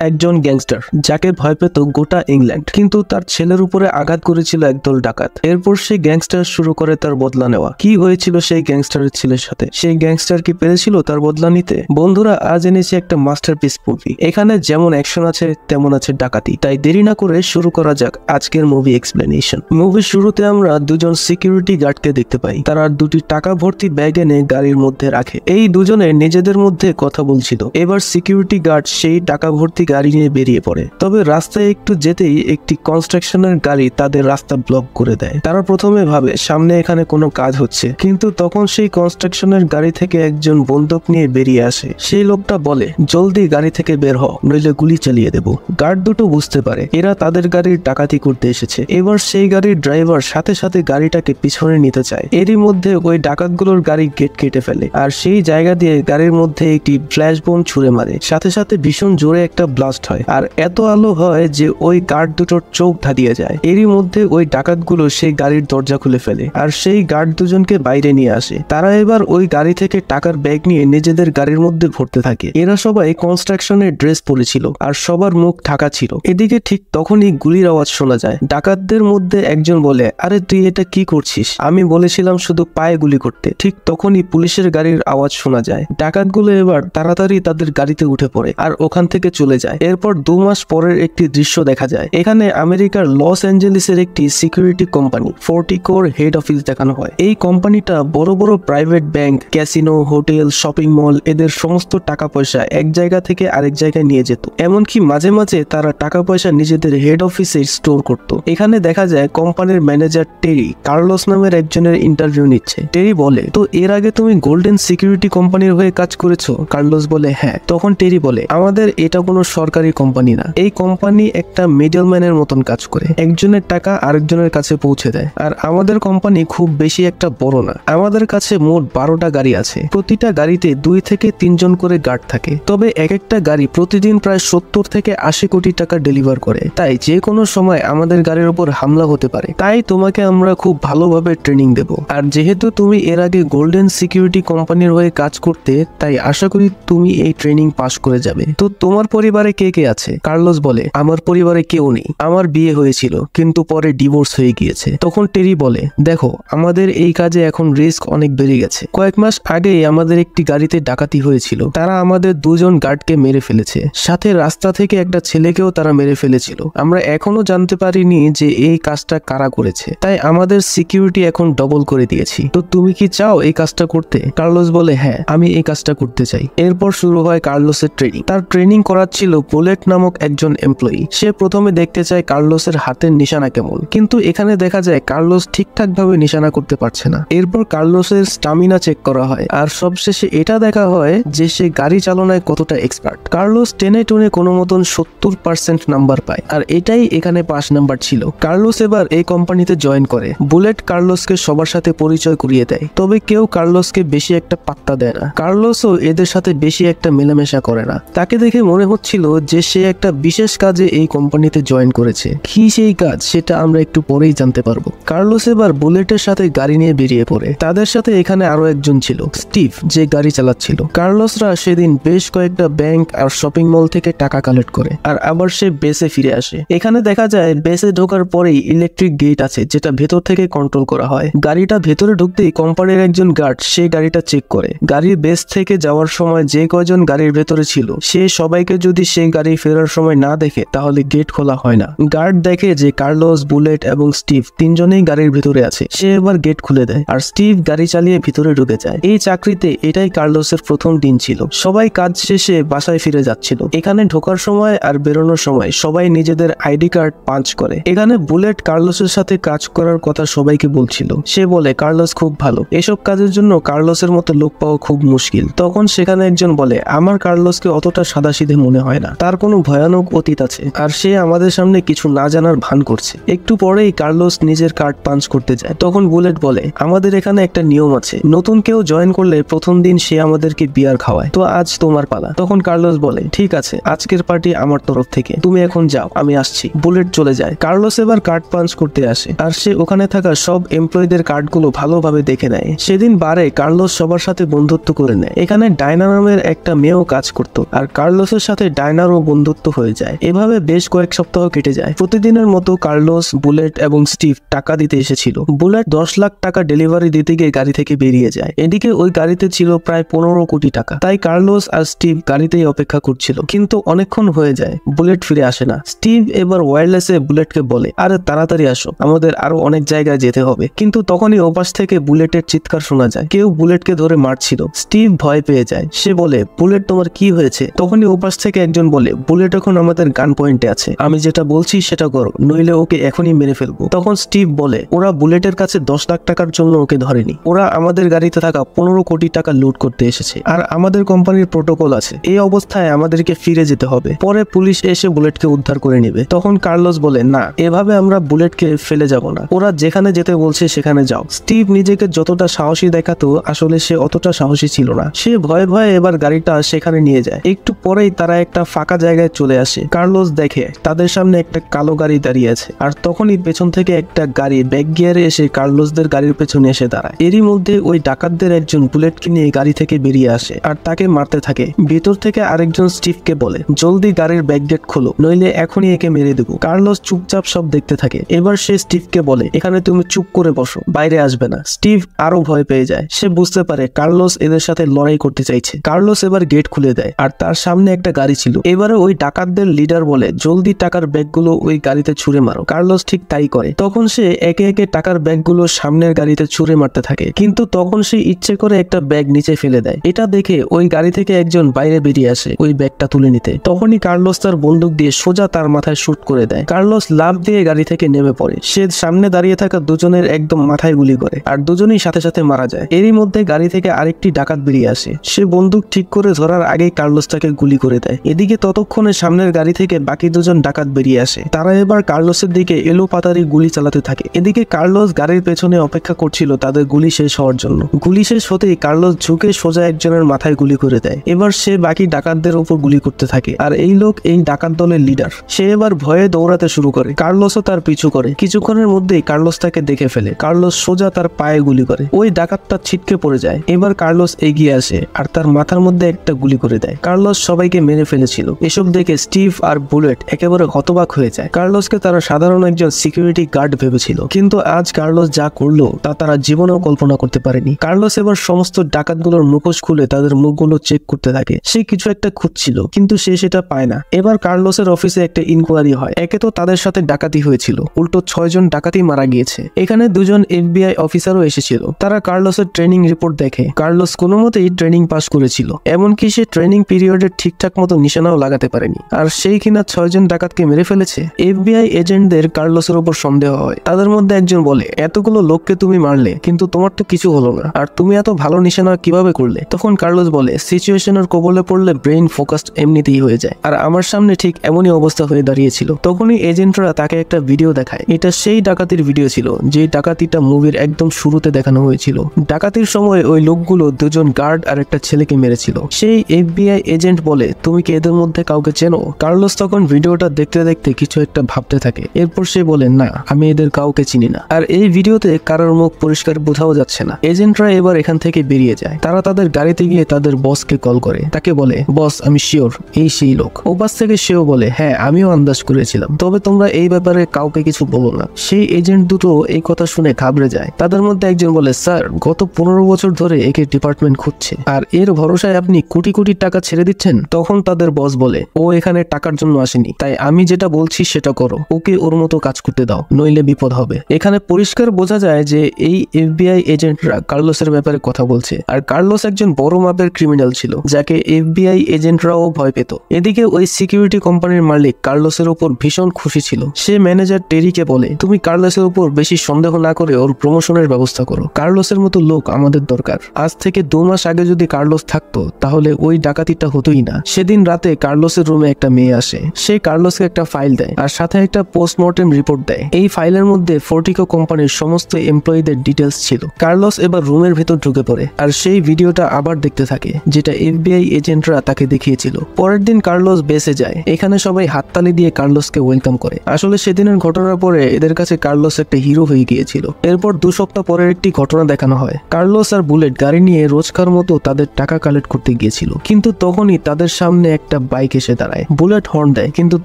একজন গ্যাংস্টার যাকে ভয় পেত গোটা ইংল্যান্ড, কিন্তু তার ছেলের উপরে আঘাত করেছিল একদল ডাকাত। এরপর সেই গ্যাংস্টার শুরু করে তার বদলা নেওয়া। কি হয়েছিল সেই গ্যাংস্টারের ছেলের সাথে? সেই গ্যাংস্টার কি পেরেছিল তার বদলা নিতে? বন্ধুরা, আজ এনেছি একটা মাস্টারপিস মুভি। এখানে যেমন অ্যাকশন আছে তেমন আছে ডাকাতি। তাই দেরি না করে শুরু করা যাক আজকের মুভি এক্সপ্লেনেশন। মুভির শুরুতে আমরা দুজন সিকিউরিটি গার্ডকে দেখতে পাই। তারা দুটি টাকা ভর্তি ব্যাগ এনে গাড়ির মধ্যে রাখে। এই দুজনে নিজেদের মধ্যে কথা বলছিল। এবার সিকিউরিটি গার্ড সেই টাকা ভর্তি গাড়ি নিয়ে বেরিয়ে পড়ে। তবে রাস্তায় একটু যেতেই একটি কনস্ট্রাকশনের গাড়ি তাদের রাস্তা ব্লক করে দেয়। তারা প্রথমে ভাবে সামনে এখানে কোনো কাজ হচ্ছে, কিন্তু তখন সেই কনস্ট্রাকশনের গাড়ি থেকে একজন বন্দুক নিয়ে বেরিয়ে আসে। সেই লোকটা বলে, জলদি গাড়ি থেকে বের হও, নইলে গুলি চালিয়ে দেব। গার্ড দুটো বুঝতে পারে এরা তাদের গাড়ির ডাকাতি করতে এসেছে। এবার সেই গাড়ির ড্রাইভার সাথে সাথে গাড়িটাকে পিছনে নিতে চায়। এরই মধ্যে ওই ডাকাতগুলোর গাড়ি গেট কেটে ফেলে আর সেই জায়গা দিয়ে গাড়ির মধ্যে একটি ফ্ল্যাশ বোম ছুড়ে মারে। সাথে সাথে ভীষণ জোরে একটা ব্লাস্ট হয় আর এত আলো হয় যে ওই গার্ড দুটোর চোখ ধাঁধিয়ে যায়। এরই মধ্যে ওই ডাকাতগুলো সেই গাড়ির দরজা খুলে ফেলে আর সেই গার্ড দুজনকে বাইরে নিয়ে আসে। তারা এবার ওই গাড়ি থেকে টাকার ব্যাগ নিয়ে নিজেদের গাড়ির মধ্যে ভরতে থাকে। এরা সবাই কনস্ট্রাকশনের ড্রেস পরেছিল আর সবার মুখ ঢাকা ছিল। এদিকে ঠিক তখনই গুলির আওয়াজ শোনা যায়। ডাকাতদের মধ্যে একজন বলে, আরে তুই এটা কি করছিস? আমি বলেছিলাম শুধু পায়ে গুলি করতে। ঠিক তখনই পুলিশের গাড়ির আওয়াজ শোনা যায়। ডাকাতগুলো এবার তাড়াতাড়ি তাদের গাড়িতে উঠে পড়ে আর ওখান থেকে চলে যায়। এরপর 2 মাস পরের একটি দৃশ্য দেখা যায়। এখানে আমেরিকার লস অ্যাঞ্জেলিসের একটি সিকিউরিটি কোম্পানি ফোর্টিকোর হেড অফিস দেখানো হয়। এই কোম্পানিটা বড় বড় private bank, casino, hotel, shopping mall এদের সমস্ত টাকা পয়সা এক জায়গা থেকে আরেক জায়গায় নিয়ে যেত। এমনকি মাঝে মাঝে তারা টাকা পয়সা নিজেদের হেড অফিসে স্টোর করত। এখানে দেখা যায় কোম্পানির ম্যানেজার টেরি কার্লোস নামের একজনের ইন্টারভিউ নিচ্ছে। টেরি বলে, তো এর আগে তুমি গোল্ডেন সিকিউরিটি কোম্পানির হয়ে কাজ করেছো? কার্লোস বলে, হ্যাঁ। তখন টেরি বলে, আমাদের এটা কোনো সরকারি কোম্পানি না। এই কোম্পানি একটা মিডলম্যানের মতন কাজ করে, একজনের টাকা আরেকজনের কাছে পৌঁছে দেয়। আর আমাদের কোম্পানি খুব বেশি একটা বড় না। আমাদের কাছে মোট 12টা গাড়ি আছে। প্রতিটা গাড়িতে 2 থেকে 3 জন করে গার্ড থাকে। তবে এক একটা গাড়ি প্রতিদিন প্রায় 70 থেকে 80 কোটি টাকা ডেলিভার করে। তাই যে কোনো সময় আমাদের গাড়ির উপর হামলা হতে পারে। তাই তোমাকে আমরা খুব ভালোভাবে ট্রেনিং দেব। আর যেহেতু তুমি এর আগে গোল্ডেন সিকিউরিটি কোম্পানির হয়ে কাজ করতে, তাই আশা করি তুমি এই ট্রেনিং পাস করে যাবে। তো তোমার পরিবারে কে কে আছে? কার্লোস বলে, আমার পরিবারে কেউ নেই। আমার বিয়ে হয়েছিল কিন্তু পরে ডিভোর্স হয়ে গিয়েছে। তখন টেরি বলে, দেখো আমাদের এই কাজে এখন রিস্ক অনেক বেড়ে গেছে। কয়েক মাস আগেই আমাদের একটি গাড়িতে ডাকাতি হয়েছিল। তারা আমাদের 2 জন গার্ডকে মেরে ফেলেছে, সাথে রাস্তা থেকে একটা ছেলেকেও তারা মেরে ফেলেছিল। আমরা এখনো জানতে পারিনি যে এই কাজটা কারা করেছে, তাই আমাদের সিকিউরিটি এখন ডবল করে দিয়েছি। তো তুমি কি চাও এই কাজটা করতে? কার্লোস বলে, হ্যাঁ আমি এই কাজটা করতে চাই। এরপর শুরু হয় কার্লোসের ট্রেনিং। তার ট্রেনিং করাচ্ছিল বুলেট নামক একজন এমপ্লয়ি। সে প্রথমে দেখতে চায় কার্লোসের হাতের নিশানা কেমন, কিন্তু এখানে দেখা যায় কার্লোস ঠিকঠাক ভাবে নিশানা করতে পারছে না। এরপর কার্লোসের স্টামিনা চেক করা হয় আর সবশেষে এটা দেখা হয় যে সে গাড়ি চালনায় কতটা এক্সপার্ট। কার্লোস টেনে টুনে কোনো মতন 70% নাম্বার পায় আর এটাই এখানে পাস নাম্বার ছিল। কার্লোস এবার এই কোম্পানিতে জয়েন করে। বুলেট কার্লোসকে সবার সাথে পরিচয় করিয়ে দেয়, তবে কেউ কার্লোসকে বেশি একটা পাত্তা দেয় না। কার্লোসও এদের সাথে বেশি একটা মেলামেশা করে না। তাকে দেখে মনে হচ্ছিল যে সে একটা বিশেষ কাজে এই কোম্পানিতে জয়েন করেছে। কি সেই কাজ সেটা আমরা একটু পরেই জানতে পারবো। কার্লোস এবার বুলেটের সাথে গাড়ি নিয়ে বেরিয়ে পড়ে। তাদের সাথে এখানে আরো একজন ছিল, স্টিভ, যে গাড়ি চালাচ্ছিল। কার্লোসরা সেদিন বেশ কয়েকটা ব্যাংক আর শপিং মল থেকে টাকা কালেক্ট করে আর আবার সে বেসে ফিরে আসে। এখানে দেখা যায় বেসে ঢোকার পরেই ইলেকট্রিক গেট আছে যেটা ভেতর থেকে কন্ট্রোল করা হয়। গাড়িটা ভেতরে ঢুকতেই কোম্পানির একজন গার্ড সে গাড়িটা চেক করে। গাড়ির বেস থেকে যাওয়ার সময় যে কয়জন গাড়ির ভেতরে ছিল সে সবাইকে যদি সেই গাড়ি ফেরার সময় না দেখে তাহলে গেট খোলা হয় না। গার্ড দেখে যে কার্লোস, বুলেট এবং স্টিভ 3 জনেই গাড়ির ভিতরে আছে। সে এবার গেট খুলে দেয় আর স্টিভ গাড়ি চালিয়ে ভিতরে ঢুকে যায়। এই চাকরিতে এটাই কার্লোসের প্রথম দিন ছিল। সবাই কাজ শেষে বাসায় ফিরে যাচ্ছিল। এখানে ঢোকার সময় আর বেরোনোর সময় সবাই নিজেদের আইডি কার্ড পাঞ্চ করে। এখানে বুলেট কার্লোসের সাথে কাজ করার কথা সবাইকে বলছিল। সে বলে কার্লোস খুব ভালো, এসব কাজের জন্য কার্লোসের মতো লোক পাওয়া খুব মুশকিল। তখন সেখানে একজন বলে, আমার কার্লোসকে অতটা সাদাসিধে মনে হয় না, তার কোনো ভয়ানক অতীত আছে আর সে আমাদের সামনে কিছু না জানার ভান করছে। একটু পরেই কার্লোস নিজের কার্ড পাঞ্চ করতে যায়। তখন বুলেট বলে, আমাদের এখানে একটা নিয়ম আছে, নতুন কেউ জয়েন করলে প্রথম দিন সে আমাদেরকে বিয়ার খাওয়ায়, তো আজ তোমার পালা। তখন কার্লোস বলে, ঠিক আছে, আজকের পার্টি আমার তরফ থেকে, তুমি এখন যাও, আমি আসছি। বুলেট চলে যায়। কার্লোস এবার কার্ড পাঞ্চ করতে আসে আর সে ওখানে থাকা সব এমপ্লয়ীদের কার্ডগুলো ভালোভাবে দেখে নেয়। সেদিন বারে কার্লোস সবার সাথে বন্ধুত্ব করে নেয়। এখানে ডায়না নামের একটা মেয়েও কাজ করত আর কার্লোসের সাথে ডায়না বায়নার ও বন্ধুত্ব হয়ে যায়। এভাবে বেশ কয়েক সপ্তাহ কেটে যায়। প্রতিদিনের মতো কার্লোস, বুলেট এবং স্টিভ টাকা দিতে এসেছিল। বুলেট 10 লাখ টাকা ডেলিভারি দিতে গিয়ে গাড়ি থেকে বেরিয়ে যায়। এদিকে ওই গাড়িতে ছিল প্রায় 15 কোটি টাকা। তাই কার্লোস আর স্টিভ গাড়িতেই অপেক্ষা করছিল, কিন্তু অনেকক্ষণ হয়ে যায়, বুলেট ফিরে আসে না। স্টিভ এবার ওয়্যারলেসে বুলেটকে বলে, আরে তাড়াতাড়ি আসো, আমাদের আরো অনেক জায়গায় যেতে হবে। কিন্তু তখনই ওপাশ থেকে বুলেটের চিৎকার শোনা যায়, কেউ বুলেটকে ধরে মারছিল। স্টিভ ভয় পেয়ে যায়, সে বলে, বুলেট তোমার কি হয়েছে? তখনই ওপাশ থেকে একজন বলে, বুলেট এখন আমাদের গান পয়েন্টে আছে, আমি যেটা বলছি সেটা করো, নইলে ওকে এখনই মেরে ফেলবো। তখন স্টিভ বলে, ওরা বুলেটের কাছে 10 লাখ টাকার জন্য ওকে ধরেনি, ওরা আমাদের গাড়িতে থাকা 15 কোটি টাকা লুট করতে এসেছে, আর আমাদের কোম্পানির প্রোটোকল আছে, এই অবস্থায় আমাদেরকে ফিরে যেতে হবে, পরে পুলিশ এসে বুলেটকে উদ্ধার করে নেবে। তখন কার্লোস বলে, না, এভাবে আমরা বুলেটকে ফেলে যাব না, ওরা যেখানে যেতে বলছে সেখানে যাও। স্টিভ নিজেকে যতটা সাহসী দেখাতো, আসলে সে অতটা সাহসী ছিল না। সে ভয়ে ভয়ে এবার গাড়িটা সেখানে নিয়ে যায়। একটু পরেই তারা একটা ফাঁকা জায়গায় চলে আসে। কার্লোস দেখে তাদের সামনে একটা কালো গাড়ি দাঁড়িয়ে আছে, আর তখনই পেছন থেকে একটা গাড়ি ব্যাক গিয়ারে এসে কার্লোসদের গাড়ির পেছনে এসে দাঁড়ায়। এরই মধ্যে ওই ডাকাতদের একজন বুলেটকে নিয়ে গাড়ি থেকে বেরিয়ে আসে আর তাকে মারতে থাকে। ভিতর থেকে আরেকজন স্টিভকে বলে, জলদি গাড়ির ব্যাক গেট খোলো, নইলে এখনই একে মেরে দেবো। কার্লোস চুপচাপ সব দেখতে থাকে। এবার সে স্টিভকে বলে, এখানে তুমি চুপ করে বসো, বাইরে আসবে না। স্টিভ আরো ভয় পেয়ে যায়, সে বুঝতে পারে কার্লোস এদের সাথে লড়াই করতে চাইছে। কার্লোস এবার গেট খুলে দেয়, আর তার সামনে একটা গাড়ি ছিল। এবারে ওই ডাকাতদের লিডার বলে, জলদি টাকার ব্যাগগুলো ওই গাড়িতে ছুঁড়ে মারো। কার্লোস ঠিক তাই করে। তখন সে একে একে টাকার ব্যাগগুলো সামনের গাড়িতে ছুঁড়ে মারতে থাকে, কিন্তু তখন সে ইচ্ছে করে একটা ব্যাগ নিচে ফেলে দেয়। এটা দেখে ওই গাড়ি থেকে একজন বাইরে বেরিয়ে আসে ওই ব্যাগটা তুলে নিতে। তখনই কার্লোস তার বন্দুক দিয়ে সোজা তার মাথায় শুট করে দেয়। কার্লোস লাফ দিয়ে গাড়ি থেকে নেমে পড়ে। সে সামনে দাঁড়িয়ে থাকা দুজনের একদম মাথায় গুলি করে, আর দুজনেই সাথে সাথে মারা যায়। এরই মধ্যে গাড়ি থেকে আরেকটি ডাকাত বেরিয়ে আসে। সে বন্দুক ঠিক করে ধরার আগেই কার্লোস তাকে গুলি করে দেয়। এদিকে ততক্ষণে সামনের গাড়ি থেকে বাকি দুজন ডাকাত বেরিয়ে আসে। তারা এবার কার্লোসের দিকে এলোপাতাড়ি গুলি চালাতে থাকে। এদিকে কার্লোস গাড়ির পেছনে অপেক্ষা করছিল তাদের গুলি শেষ হওয়ার জন্য। গুলি শেষ হতেই কার্লোস ঝুঁকে সোজা একজনের মাথায় গুলি করে দেয়। এবার সে বাকি ডাকাতদের উপর গুলি করতে থাকে, আর এই লোক এই ডাকাত দলের লিডার। সে এবার ভয়ে দৌড়াতে শুরু করে। কার্লোসও তার পিছু করে। কিছুক্ষণের মধ্যেই কার্লোস তাকে দেখে ফেলে। কার্লোস সোজা তার পায়ে গুলি করে। ওই ডাকাতটা ছিটকে পড়ে যায়। এবার কার্লোস এগিয়ে আসে আর তার মাথার মধ্যে একটা গুলি করে দেয়। কার্লোস সবাইকে মেরে ফেলেছিল। এসব দেখে স্টিভ আর বুলেট একেবারে হতবাক হয়ে যায়। কার্লোসকে তারা সাধারণ একজন সিকিউরিটি গার্ড ভেবেছিল, কিন্তু আজ কার্লোস যা করলো তা তারা জীবনেও কল্পনা করতে পারেনি। কার্লোস এবার সমস্ত ডাকাতগুলোর মুখোশ খুলে তাদের মুখগুলো চেক করতে থাকে। সে কিছু একটা খুঁজছিল, কিন্তু সে সেটা পায় না। এবার কার্লোসের অফিসে একটা ইনকোয়ারি হয়। একে তো তাদের সাথে ডাকাতি হয়েছিল, উল্টো 6 জন ডাকাতি মারা গিয়েছে। এখানে 2 জন FBI অফিসারও এসেছিল। তারা কার্লোসের ট্রেনিং রিপোর্ট দেখে। কার্লোস কোনো মতেই ট্রেনিং পাস করেছিল, এমনকি সে ট্রেনিং পিরিয়ডের ঠিকঠাক মতো নিশানাও লাগাতে পারেনি। আর সেই কিনা 6 জন ডাকাতকে মেরে ফেলেছে। FBI এজেন্টদের কার্লোসের উপর সন্দেহ হয়। তাদের মধ্যে একজন বলে, এতগুলো লোককে তুমি মারলে, কিন্তু তোমার তো কিছু হলো না, আর তুমি এত ভালো নিশানা কিভাবে করলে? তখন কার্লোস বলে, সিচুয়েশনের কবলে পড়লে ব্রেইন ফোকাসড এমনিতেই হয়ে যায়, আর আমার সামনে ঠিক এমনই অবস্থা হয়ে দাঁড়িয়েছিল। তখনই এজেন্টরা তাকে একটা ভিডিও দেখায়। এটা সেই ডাকাতির ভিডিও ছিল যে ডাকাতিটা মুভির একদম শুরুতে দেখানো হয়েছিল। ডাকাতির সময় ওই লোকগুলো 2 জন গার্ড আর একটা ছেলেকে মেরেছিল। সেই FBI এজেন্ট বলে, তুমি কি এদের মধ্যে কাউকে চেনো? কার্লোস তখন ভিডিওটা দেখতে দেখতে কিছু একটা ভাবতে থাকে। এরপর সে বলে, না, আমি এদের কাউকে চিনি না। আর এই ভিডিওতে কারোর মুখ পরিষ্কার বোঝাও যাচ্ছে না। এজেন্টরা এবার এখান থেকে বেরিয়ে যায়। তারা তাদের গাড়িতে গিয়ে তাদের বসকে কল করে। তাকে বলে, বস, আমি শিওর এই সেই লোক। ওপাশ থেকে সেও বলে, হ্যাঁ, আমিও আন্দাজ করেছিলাম, তবে তোমরা এই ব্যাপারে কাউকে কিছু বলো না। সেই এজেন্ট দুটো এই কথা শুনে ঘাবড়ে যায়। তাদের মধ্যে একজন বলে, স্যার, গত 15 বছর ধরে একে ডিপার্টমেন্ট খুঁজছে, আর এর ভরসায় আপনি কোটি কোটি টাকা ছেড়ে দিচ্ছেন। তখন তাদের বস বলে, ও এখানে টাকার জন্য আসেনি, তাই আমি যেটা বলছি সেটা করো, ওকে ওর মতো কাজ করতে দাও, নইলে বিপদ হবে। এখানে পরিষ্কার বোঝা যায় যে এই FBI এজেন্টরা কার্লোসের ব্যাপারে কথা বলছে, আর কার্লোস একজন বড় মাপের ক্রিমিনাল ছিল, যাকে FBI এজেন্টরাও ভয় পেত। এদিকে ওই সিকিউরিটি কোম্পানির মালিক কার্লোসের উপর ভীষণ খুশি ছিল। সে ম্যানেজার টেরিকে বলে, তুমি কার্লোসের উপর বেশি সন্দেহ না করে ওর প্রমোশনের ব্যবস্থা করো। কার্লোসের মতো লোক আমাদের দরকার। আজ থেকে 2 মাস আগে যদি কার্লোস থাকতো, তাহলে ওই ডাকাতিটা হতোই না। সেদিন রাতে কার্লোসের রুমে একটা মেয়ে আসে। সে কার্লোসকে একটা ফাইল দেয়, আর সাথে একটা পোস্টমর্টেম রিপোর্ট দেয়। এই ফাইলের মধ্যে ফোর্টিকো কোম্পানির সমস্ত এমপ্লয়ীদের ডিটেলস ছিল। কার্লোস এবার রুমের ভেতর ঢুকে পড়ে, আর সেই ভিডিওটা আবার দেখতে থাকে, যেটা FBI এজেন্টরা তাকে দেখিয়েছিল। পরের দিন কার্লোস বেঁচে যায়। এখানে সবাই হাততালি দিয়ে কার্লোসকে ওয়েলকাম করে। আসলে সেদিনের ঘটনার পরে এদের কাছে কার্লোস একটা হিরো হয়ে গিয়েছিল। এরপর 2 সপ্তাহ পরের একটি ঘটনা দেখানো হয়। কার্লোস আর বুলেট গাড়ি নিয়ে রোজকার মতো তাদের টাকা কালেক্ট করতে গিয়েছিল, কিন্তু তখনই তাদের সামনে একটা একটা বাইক এসে দাঁড়ায়। বুলেট হর্ন দেয়, কিন্তু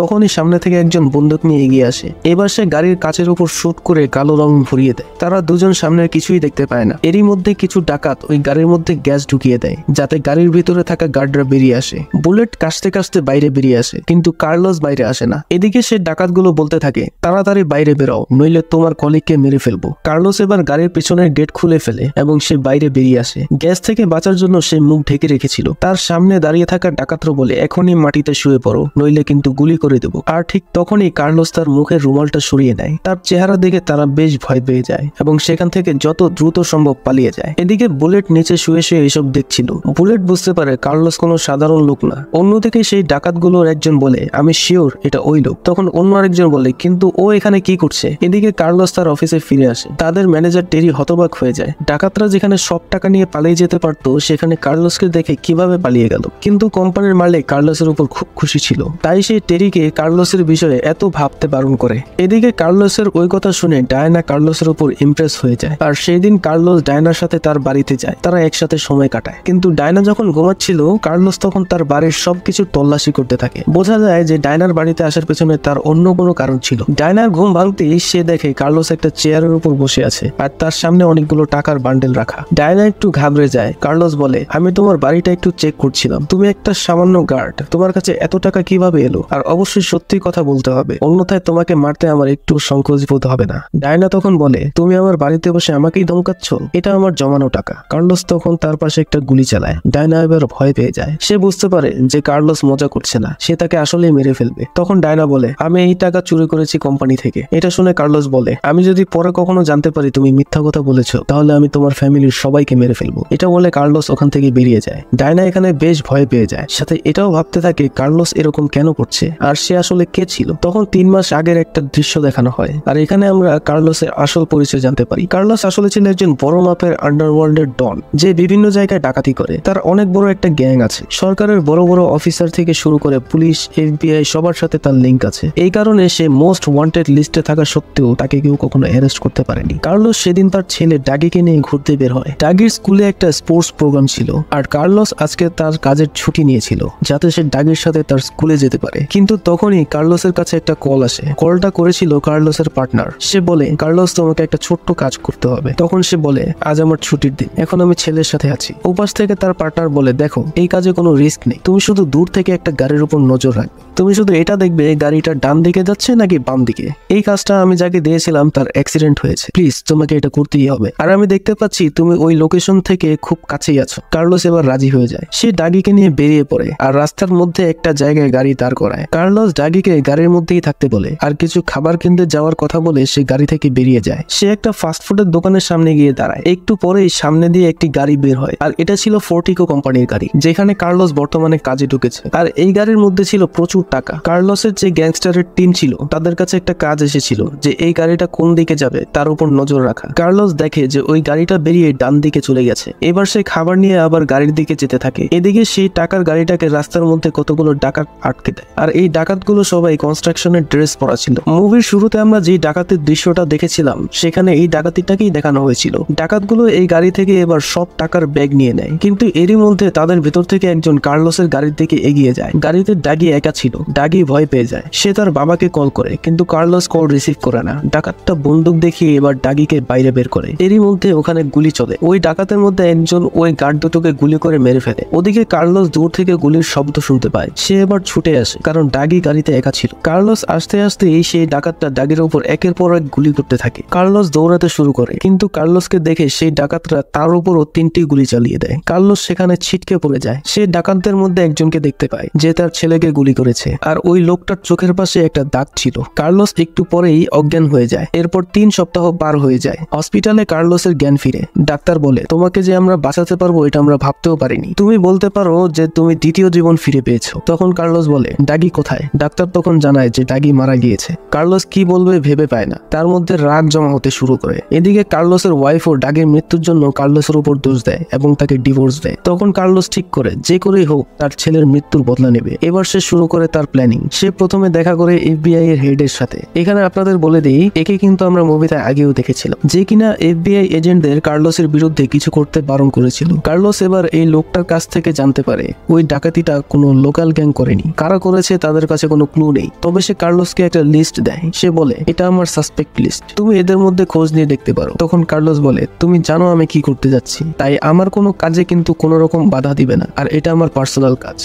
তখনই সামনে থেকে একজন বন্দুক নিয়ে এগিয়ে আসে। এবার সে গাড়ির কাচের উপর শুট করে কালো রং ভরিয়ে দেয়। তারা দুজন সামনে কিছুই দেখতে পায় না। এরই মধ্যে কিছু ডাকাত ওই গাড়ির মধ্যে গ্যাস ঢুকিয়ে দেয়, যাতে গাড়ির ভিতরে থাকা গার্ডরা বেরিয়ে আসে। বুলেট কাশতে কাশতে বাইরে বেরিয়ে আসে, কিন্তু কার্লোস বাইরে আসে না। এদিকে সে ডাকাতগুলো বলতে থাকে, তাড়াতাড়ি বাইরে বেরাও, নইলে তোমার কলিগকে মেরে ফেলবো। কার্লোস এবার গাড়ির পেছনের গেট খুলে ফেলে এবং সে বাইরে বেরিয়ে আসে। গ্যাস থেকে বাঁচার জন্য সে মুখ ঢেকে রেখেছিল। তার সামনে দাঁড়িয়ে থাকা ডাকাতরা বলে, এখনই মাটিতে শুয়ে পড়ো, নইলে কিন্তু গুলি করে দেবো। আর ঠিক তখনই কার্লোস তার মুখের রুমালটা সরিয়ে নেয়। তার চেহারা দেখে তারা বেশ ভয় পেয়ে যায় এবং সেখান থেকে যত দ্রুত সম্ভব পালিয়ে যায়। এদিকে বুলেট নিচে শুয়ে শুয়ে এসব দেখছিল। বুলেট বুঝতে পারে কার্লোস কোনো সাধারণ লোক না। অন্যদিকে সেই ডাকাতগুলোর একজন বলে, আমি শিওর এটা ওই লোক। তখন অন্য আরেকজন বলে, কিন্তু ও এখানে কি করছে? এদিকে কার্লোস তার অফিসে ফিরে আসে। তাদের ম্যানেজার টেরি হতবাক হয়ে যায়। ডাকাতরা যেখানে সব টাকা নিয়ে পালিয়ে যেতে পারতো, সেখানে কার্লোসকে দেখে কিভাবে পালিয়ে গেল। কিন্তু কোম্পানির মালিক কার্লোসের উপর খুব খুশি ছিল, তাই সে টেরিকে কার্লোসের বিষয়ে এত ভাবতে বারণ করে। এদিকে কার্লোসের ওই কথা শুনে ডায়না কার্লোসের উপর ইমপ্রেস হয়ে যায়। আর সেই দিন কার্লোস ডায়নার সাথে তার বাড়িতে যায়। তারা একসাথে সময় কাটায়। কিন্তু ডায়না যখন ঘুমাচ্ছিল, কার্লোস তখন তার বাড়ির সবকিছু তল্লাশি করতে থাকে। বোঝা যায় যে ডায়নার বাড়িতে আসার পেছনে তার অন্য কোনো কারণ ছিল। ডায়নার ঘুম ভাঙতেই সে দেখে কার্লোস একটা চেয়ারের উপর বসে আছে আর তার সামনে অনেকগুলো টাকার বান্ডেল রাখা। ডায়না একটু ঘাবড়ে যায়। কার্লোস বলে, আমি তোমার বাড়িটা একটু চেক করছিলাম, তুমি একটা সামান্য গার্ড, তোমার কাছে এত টাকা কিভাবে এলো? আর অবশ্যই সত্যি কথা বলতে হবে, অন্যথায় তোমাকে মারতে আমার একটু সংকোচ বোধ হবে না। ডায়না তখন বলে, তুমি আমার বাড়িতে বসে আমাকেই ধমকাচ্ছ? এটা আমার জমানো টাকা। কার্লোস তখন তার পাশে একটা গুলি চালায়। ডায়না এবার ভয় পেয়ে যায়। সে বুঝতে পারে যে কার্লোস মজা করছে না, সে তাকে আসলেই মেরে ফেলবে। তখন ডায়না বলে, আমি এই টাকা চুরি করেছি কোম্পানি থেকে। এটা শুনে কার্লোস বলে, আমি যদি পরে কখনো জানতে পারি তুমি মিথ্যা কথা বলেছো, তাহলে আমি তোমার ফ্যামিলির সবাইকে মেরে ফেলবো। এটা বলে কার্লোস ওখান থেকে বেরিয়ে যায়। ডায়না এখানে বেশ ভয় পেয়ে যায়, সাথে এটাও ভাবতে থাকে কার্লোস এরকম কেন করছে আর সে আসলে কে ছিল। তখন 3 মাস আগের একটা দৃশ্য দেখানো হয়, আর এখানে আমরা কার্লোসের আসল পরিচয় জানতে পারি। কার্লোস আসলে ছিল একজন বড় মাপের আন্ডারওয়ার্ল্ডের ডন, যে বিভিন্ন জায়গায় ডাকাতি করে। তার অনেক বড় একটা গ্যাং আছে। সরকারের বড় বড় অফিসার থেকে শুরু করে পুলিশ, FBI সবার সাথে তার লিঙ্ক আছে। এই কারণে সে মোস্ট ওয়ান্টেড লিস্টে থাকা সত্ত্বেও তাকে কেউ কখনো অ্যারেস্ট করতে পারেনি। কার্লোস সেদিন তার ছেলে ডাগিকে নিয়ে ঘুরতে বের হয়। ডাগির স্কুলে একটা স্পোর্টস প্রোগ্রাম ছিল, আর কার্লোস আজকে তার কাজের ছুটি নিয়েছিল যাতে সে ডাগির সাথে তার স্কুলে যেতে পারে। কিন্তু তখনই কার্লোসের কাছে একটা কল আসে। কলটা করেছিল কার্লোসের পার্টনার। সে বলে, কার্লোস তোমাকে একটা ছোট্ট কাজ করতে হবে। তখন সে বলে, আজ আমার ছুটির দিন, এখন আমি ছেলের সাথে আছি। ওপাশ থেকে তার পার্টনার বলে, দেখো এই কাজে কোনো রিস্ক নেই, তুমি শুধু দূর থেকে একটা গাড়ির উপর নজর রাখবে। তুমি শুধু এটা দেখবে গাড়িটা ডান দিকে যাচ্ছে নাকি বাম দিকে। এই কাজটা আমি যাকে দিয়েছিলাম তার অ্যাক্সিডেন্ট হয়েছে, প্লিজ তোমাকে এটা করতেই হবে। আর আমি দেখতে পাচ্ছি তুমি ওই লোকেশন থেকে খুব কাছেই আছো। কার্লোস এবার রাজি হয়ে যায়। সে ডাগিকে নিয়ে বেরিয়ে পড়ে আর রাস্তার মধ্যে একটা জায়গায় গাড়ি দাঁড় করায়। কার্লোস ডাগিকে গাড়ির মধ্যেই থাকতে বলে আর কিছু খাবার কিনতে যাওয়ার কথা বলে সে গাড়ি থেকে বেরিয়ে যায়। সে একটা ফাস্টফুডের দোকানের সামনে গিয়ে দাঁড়ায়। একটু পরেই সামনে দিয়ে একটি গাড়ি বের হয়, আর এটা ছিল ফোর্টিকো কোম্পানির গাড়ি, যেখানে কার্লোস বর্তমানে কাজে ঢুকেছে। আর এই গাড়ির মধ্যে ছিল প্রচুর টাকা। কার্লোসের যে গ্যাংস্টারের টিম ছিল তাদের কাছে একটা কাজ এসেছিল যে এই গাড়িটা কোন দিকে যাবে তার উপর নজর রাখা। কার্লোস দেখে যে ওই গাড়িটা বেরিয়ে ডান দিকে চলে গেছে। এবার সে খাবার নিয়ে আবার গাড়ির দিকে যেতে থাকে। এদিকে সেই টাকার গাড়িটাকে রাস্তার মধ্যে কতগুলো ডাকাত আটকে দেয়, আর এই ডাকাতগুলো সবাই কনস্ট্রাকশনের ড্রেস পরা ছিল। মুভির শুরুতে আমরা যে ডাকাতের দৃশ্যটা দেখেছিলাম সেখানে এই ডাকাতিটাকেই দেখানো হয়েছিল। ডাকাতগুলো এই গাড়ি থেকে এবার সব টাকার ব্যাগ নিয়ে নেয়, কিন্তু এরই মধ্যে তাদের ভেতর থেকে একজন কার্লোসের গাড়ির দিকে এগিয়ে যায়। গাড়িতে ডাগি একা ছিল। ডাগি ভয় পেয়ে যায়। সে তার বাবাকে কল করে, কিন্তু কার্লোস কল রিসিভ করে না। ডাকাতটা বন্দুক দেখিয়ে এবার ডাগিকে বাইরে বের করে। এরই মধ্যে ওখানে গুলি চলে। ওই ডাকাতের মধ্যে একজন ওই গার্ড দুটোকে গুলি করে মেরে ফেলে। ওদিকে কার্লোস দূর থেকে গুলির শব্দ শুনতে পায়। সে এবার ছুটে আসে, কারণ ডাগি গাড়িতে একা ছিল। কার্লোস আস্তে আস্তে সেই ডাকাতটা ডাগির উপর একের পর এক গুলি করতে থাকে। কার্লোস দৌড়াতে শুরু করে, কিন্তু কার্লোসকে দেখে সেই ডাকাতরা তার উপরও 3টি গুলি চালিয়ে দেয়। কার্লোস সেখানে ছিটকে পড়ে যায়। সে ডাকাতদের মধ্যে একজনকে দেখতে পায় যে তার ছেলেকে গুলি করেছে, আর ওই লোকটার চোখের পাশে একটা দাগ ছিল। কার্লোস একটু পরেই অজ্ঞান হয়ে যায়। এরপর 3 সপ্তাহ পার হয়ে যায়। হসপিটালে কার্লোসের জ্ঞান ফিরে। ডাক্তার বলে, তোমাকে যে আমরা বাঁচাতে পারবো এটা আমরা ভাবতেও পারিনি। তুমি বলতে পারো যে তুমি দ্বিতীয় জীবন ফিরে পেয়েছো। তখন কার্লোস বলে, ডাগি কোথায়? ডাক্তার তখন জানায় যে ডাগি মারা গিয়েছে। কার্লোস কি বলবে ভেবে পায় না। তার মধ্যে রাগ জমা হতে শুরু করে। এদিকে কার্লোসের ওয়াইফও ডাগির মৃত্যুর জন্য কার্লোসের উপর দোষ দেয় এবং তাকে ডিভোর্স দেয়। তখন কার্লোস ঠিক করে যে করেই হোক তার ছেলের মৃত্যুর বদলা নেবে। এবার সে শুরু করে তার প্ল্যানিং। সে প্রথমে দেখা করে FBI এর হেডের সাথে। এখানে আপনাদের বলে দিই, একে কিন্তু আমরা মুভিতে আগেও দেখেছিলাম, যে কিনা FBI এজেন্টদের কার্লোসের বিরুদ্ধে কিছু করতে বারণ করেছিল। কার্লোস এবার এই লোকটার কাছ থেকে জানতে পারে ওই ডাকাতিটা কোনো লোকাল গ্যাং করেনি। কারা করেছে তাদের কাছে কোনো ক্লু নেই। তবে সে কার্লোসকে একটা লিস্ট দেয়। সে বলে, এটা আমার সাসপেক্ট লিস্ট, তুমি এদের মধ্যে খোঁজ নিয়ে দেখতে পারো। তখন কার্লোস বলে, তুমি জানো আমি কি করতে যাচ্ছি, তাই আমার কোনো কাজে কিন্তু কোনো রকম বাধা দিবে না, আর এটা আমার পার্সোনাল কাজ।